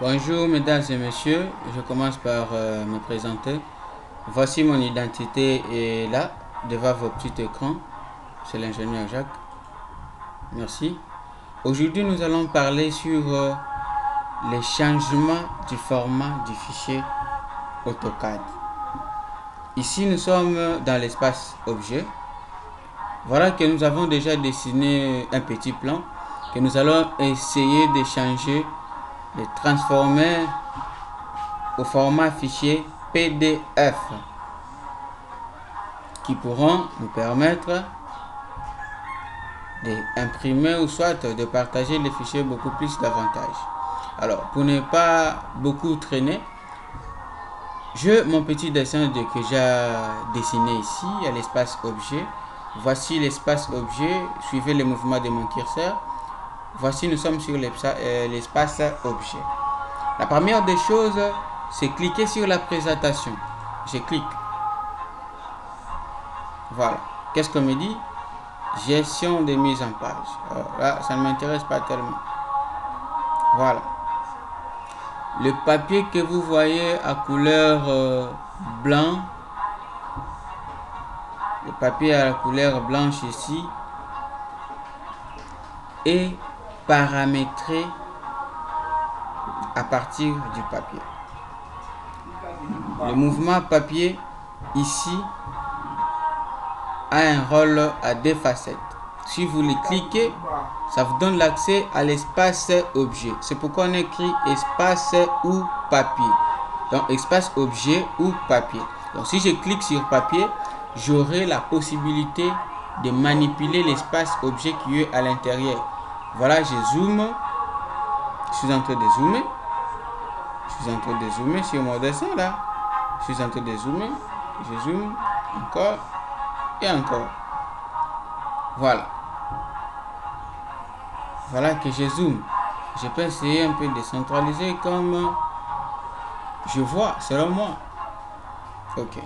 Bonjour mesdames et messieurs, je commence par me présenter. Voici mon identité et là, devant vos petits écrans, c'est l'ingénieur Jacques. Merci. Aujourd'hui, nous allons parler sur les changements du format du fichier AutoCAD. Ici, nous sommes dans l'espace objet. Voilà que nous avons déjà dessiné un petit plan que nous allons essayer de changer, de transformer au format fichier PDF qui pourront nous permettre d'imprimer ou soit de partager les fichiers beaucoup plus davantage. Alors, pour ne pas beaucoup traîner, mon petit dessin que j'ai dessiné ici à l'espace objet. Voici l'espace objet, suivez le mouvement de mon curseur. Voici, nous sommes sur l'espace objet. La première des choses, c'est cliquer sur la présentation. Je clique. Voilà. Qu'est-ce qu'on me dit? Gestion des mises en page. Alors là, ça ne m'intéresse pas tellement. Voilà. Le papier que vous voyez à couleur blanc, le papier à la couleur blanche ici, est paramétré à partir du papier. Le mouvement papier ici a un rôle à deux facettes. Si vous le cliquez, ça vous donne l'accès à l'espace objet. C'est pourquoi on écrit espace ou papier. Donc espace objet ou papier. Donc si je clique sur papier, j'aurai la possibilité de manipuler l'espace objet qui est à l'intérieur. Voilà, je zoome. Je suis en train de zoomer. Je suis en train de zoomer sur mon dessin là. Je suis en train de zoomer. Je zoome encore et encore. Voilà. Voilà que je zoome. Je peux essayer un peu de centraliser comme je vois, selon moi. Ok.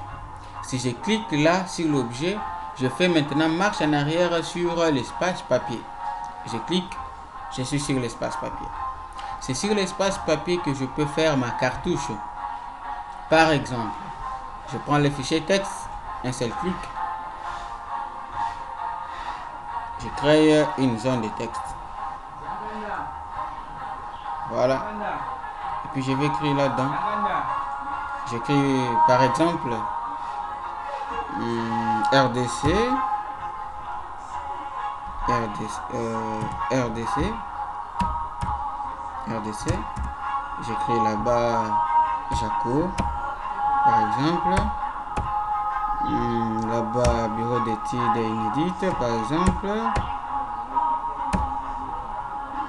Si je clique là sur l'objet, je fais maintenant marche en arrière sur l'espace papier. Je clique, je suis sur l'espace papier. C'est sur l'espace papier que je peux faire ma cartouche. Par exemple, je prends le fichier texte, un seul clic. Je crée une zone de texte. Voilà. Et puis je vais écrire là-dedans. J'écris par exemple RDC. J'écris là-bas Jaco, par exemple. Là-bas bureau d'études inédite, par exemple.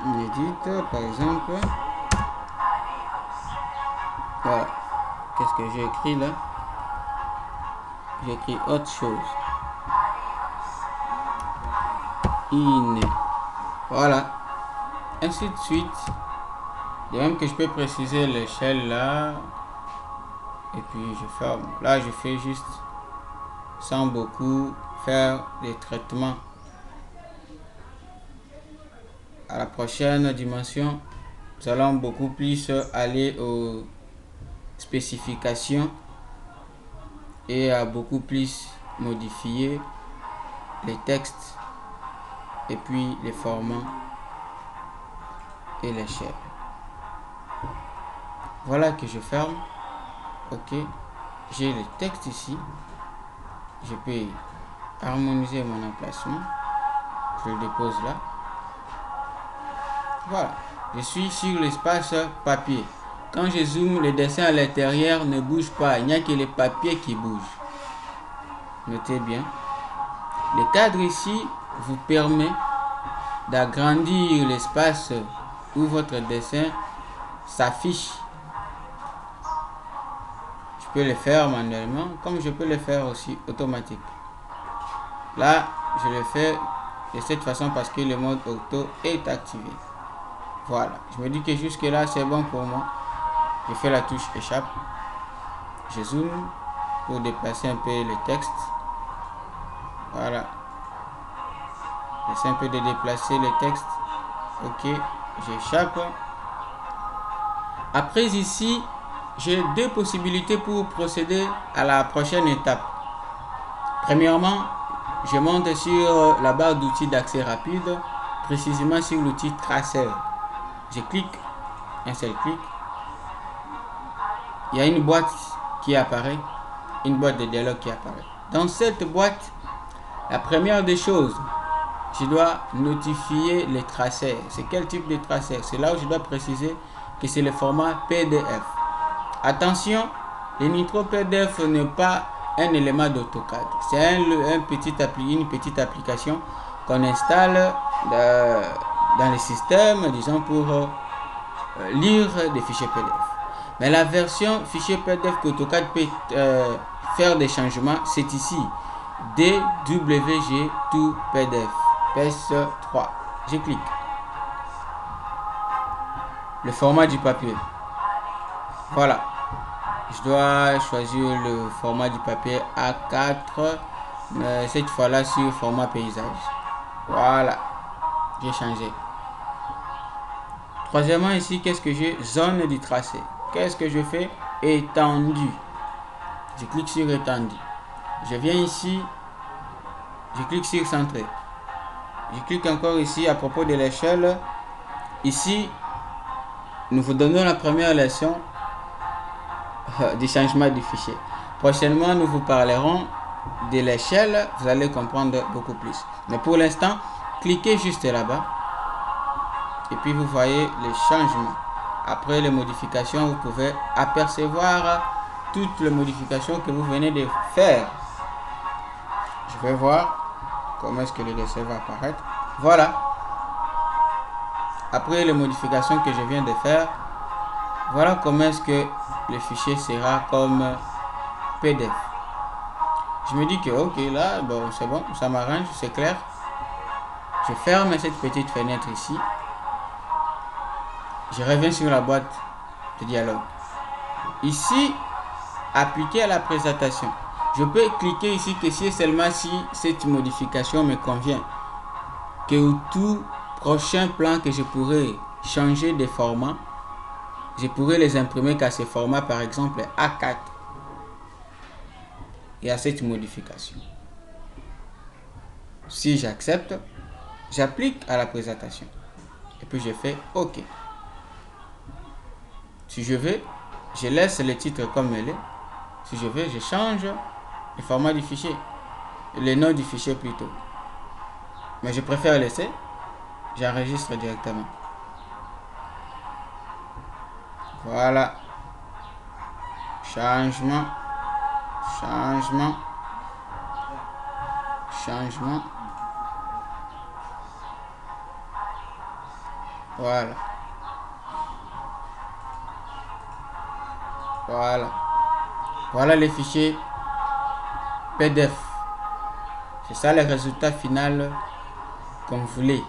Inédite, par exemple. Voilà. Qu'est-ce que j'ai écrit là? J'ai écrit autre chose. Voilà. Ainsi de suite. De même que je peux préciser l'échelle là. Et puis je ferme. Là, je fais juste sans beaucoup faire des traitements. À la prochaine dimension, nous allons beaucoup plus aller aux spécifications et à beaucoup plus modifier les textes et puis les formats et l'échelle. Voilà que je ferme. Ok, j'ai le texte ici. Je peux harmoniser mon emplacement. Je le dépose là. Voilà, je suis sur l'espace papier. Quand je zoome, le dessin à l'intérieur ne bouge pas. Il n'y a que le papier qui bouge. Notez bien. Le cadre ici vous permet d'agrandir l'espace où votre dessin s'affiche. Je peux le faire manuellement comme je peux le faire aussi automatique. Là, je le fais de cette façon parce que le mode auto est activé. Voilà, je me dis que jusque là c'est bon pour moi. Je fais la touche échappe. Je zoome pour déplacer un peu le texte. Voilà. J'essaie un peu de déplacer le texte. Ok, j'échappe. Après ici, j'ai deux possibilités pour procéder à la prochaine étape. Premièrement, je monte sur la barre d'outils d'accès rapide, précisément sur l'outil traceur. Je clique, un seul clic. Il y a une boîte qui apparaît, une boîte de dialogue qui apparaît. Dans cette boîte, la première des choses, je dois notifier les traceurs. C'est quel type de traceur? C'est là où je dois préciser que c'est le format PDF. Attention, le Nitro PDF n'est pas un élément d'AutoCAD. C'est une petite application qu'on installe dans le système, disons, pour lire des fichiers PDF. Mais la version fichier PDF qu'AutoCAD peut faire des changements, c'est ici. DWG to PDF. PS3. Je clique. Le format du papier. Voilà. Je dois choisir le format du papier A4. Mais cette fois-là sur format paysage. Voilà. J'ai changé. Troisièmement, ici, qu'est-ce que j'ai? Zone du tracé. Qu'est-ce que je fais? Étendu. Je clique sur étendu. Je viens ici. Je clique sur centrer. Je clique encore ici à propos de l'échelle. Ici, nous vous donnons la première leçon du changement du fichier. Prochainement, nous vous parlerons de l'échelle. Vous allez comprendre beaucoup plus. Mais pour l'instant, cliquez juste là-bas. Et puis, vous voyez les changements. Après les modifications, vous pouvez apercevoir toutes les modifications que vous venez de faire. Je vais voir comment est-ce que le dessin va apparaître. Voilà. Après les modifications que je viens de faire, voilà comment est-ce que le fichier sera comme PDF. Je me dis que ok, là, bon, c'est bon, ça m'arrange, c'est clair. Je ferme cette petite fenêtre ici. Je reviens sur la boîte de dialogue. Ici, appliquer à la présentation. Je peux cliquer ici que c'est seulement si cette modification me convient. Que tout prochain plan que je pourrais changer de format, je pourrais les imprimer qu'à ce format, par exemple A4. Et à cette modification. Si j'accepte, j'applique à la présentation. Et puis je fais OK. Si je veux, je laisse le titre comme il est. Si je veux, je change le format du fichier. Le nom du fichier plutôt. Mais je préfère laisser. J'enregistre directement. Voilà. Changement. Changement. Changement. Voilà. Voilà. Voilà les fichiers PDF. C'est ça le résultat final qu'on voulait.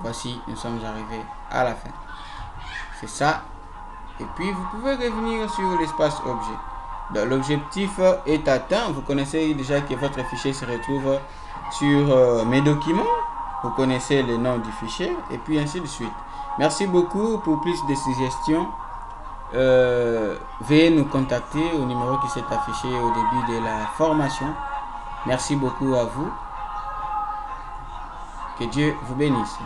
Voici, nous sommes arrivés à la fin. C'est ça. Et puis, vous pouvez revenir sur l'espace objet. Donc, l'objectif est atteint. Vous connaissez déjà que votre fichier se retrouve sur mes documents. Vous connaissez le nom du fichier et puis ainsi de suite. Merci beaucoup. Pour plus de suggestions, veuillez nous contacter au numéro qui s'est affiché au début de la formation. Merci beaucoup à vous. Que Dieu vous bénisse.